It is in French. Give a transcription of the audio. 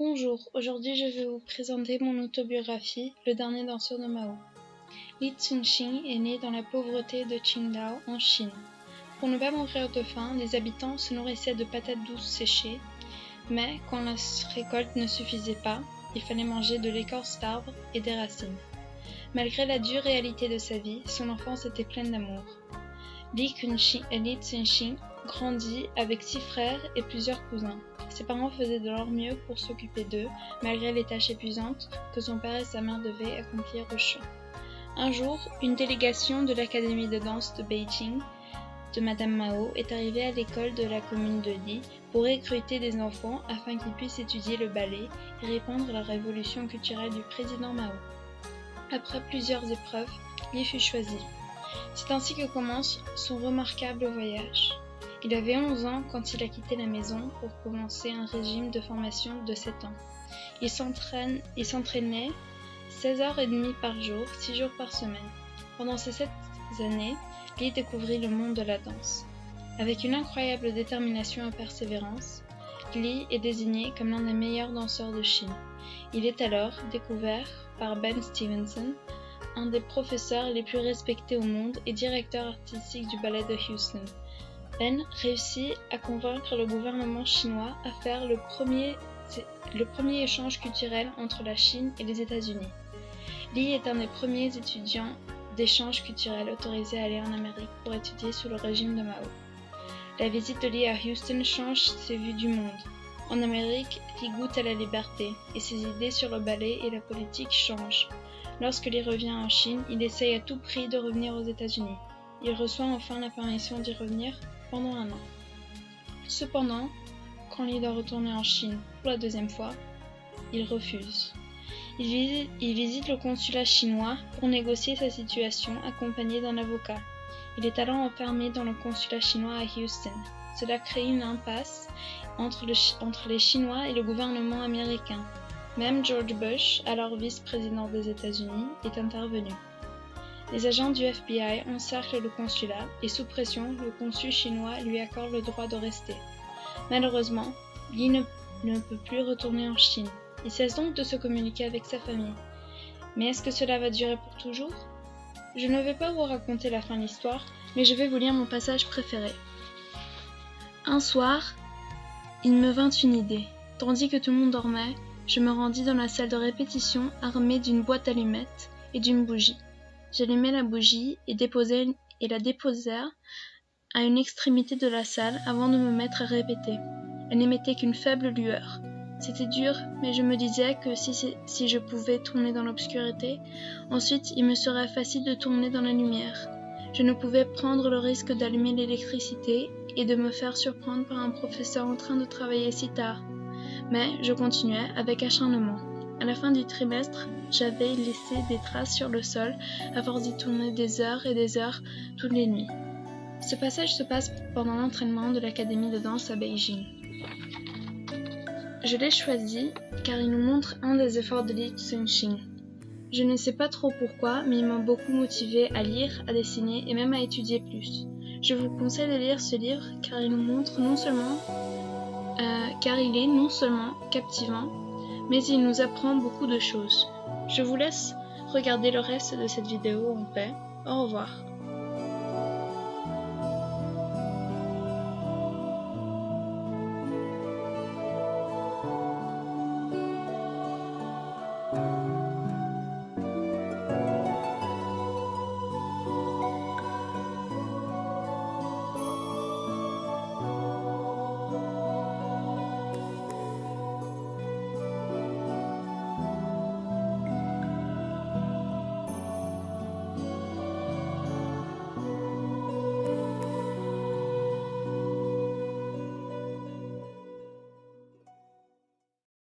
Bonjour, aujourd'hui je vais vous présenter mon autobiographie, Le dernier danseur de Mao. Li Cixin est né dans la pauvreté de Qingdao en Chine. Pour ne pas mourir de faim, les habitants se nourrissaient de patates douces séchées, mais quand la récolte ne suffisait pas, il fallait manger de l'écorce d'arbres et des racines. Malgré la dure réalité de sa vie, son enfance était pleine d'amour. Li Cixin grandit avec 6 frères et plusieurs cousins. Ses parents faisaient de leur mieux pour s'occuper d'eux, malgré les tâches épuisantes que son père et sa mère devaient accomplir au champ. Un jour, une délégation de l'Académie de danse de Beijing de Madame Mao est arrivée à l'école de la commune de Li pour recruter des enfants afin qu'ils puissent étudier le ballet et répandre la révolution culturelle du président Mao. Après plusieurs épreuves, Li fut choisi. C'est ainsi que commence son remarquable voyage. Il avait 11 ans quand il a quitté la maison pour commencer un régime de formation de 7 ans. Il s'entraînait 16h30 par jour, 6 jours par semaine. Pendant ces 7 années, Li découvrit le monde de la danse. Avec une incroyable détermination et persévérance, Li est désigné comme l'un des meilleurs danseurs de Chine. Il est alors découvert par Ben Stevenson, un des professeurs les plus respectés au monde et directeur artistique du ballet de Houston. Ben réussit à convaincre le gouvernement chinois à faire le premier échange culturel entre la Chine et les États-Unis. Li est un des premiers étudiants d'échange culturel autorisés à aller en Amérique pour étudier sous le régime de Mao. La visite de Li à Houston change ses vues du monde. En Amérique, Li goûte à la liberté et ses idées sur le ballet et la politique changent. Lorsque Li revient en Chine, il essaye à tout prix de revenir aux États-Unis. Il reçoit enfin la permission d'y revenir pendant 1 an. Cependant, quand Li doit retourner en Chine pour la 2e fois, il refuse. Il visite le consulat chinois pour négocier sa situation accompagné d'un avocat. Il est alors enfermé dans le consulat chinois à Houston. Cela crée une impasse entre les Chinois et le gouvernement américain. Même George Bush, alors vice-président des États-Unis, est intervenu. Les agents du FBI encerclent le consulat et sous pression, le consul chinois lui accorde le droit de rester. Malheureusement, Li ne peut plus retourner en Chine. Il cesse donc de se communiquer avec sa famille. Mais est-ce que cela va durer pour toujours? Je ne vais pas vous raconter la fin de l'histoire, mais je vais vous lire mon passage préféré. Un soir, il me vint une idée. Tandis que tout le monde dormait, je me rendis dans la salle de répétition armée d'une boîte d'allumettes et d'une bougie. J'allumai la bougie et la déposai à une extrémité de la salle avant de me mettre à répéter. Elle n'émettait qu'une faible lueur. C'était dur, mais je me disais que si je pouvais tourner dans l'obscurité, ensuite il me serait facile de tourner dans la lumière. Je ne pouvais prendre le risque d'allumer l'électricité et de me faire surprendre par un professeur en train de travailler si tard. Mais je continuais avec acharnement. À la fin du trimestre, j'avais laissé des traces sur le sol à force d'y tourner des heures et des heures toutes les nuits. Ce passage se passe pendant l'entraînement de l'Académie de danse à Beijing. Je l'ai choisi car il nous montre un des efforts de Li Cixin. Je ne sais pas trop pourquoi, mais il m'a beaucoup motivé à lire, à dessiner et même à étudier plus. Je vous conseille de lire ce livre car il est non seulement captivant, mais il nous apprend beaucoup de choses. Je vous laisse regarder le reste de cette vidéo en paix. Au revoir.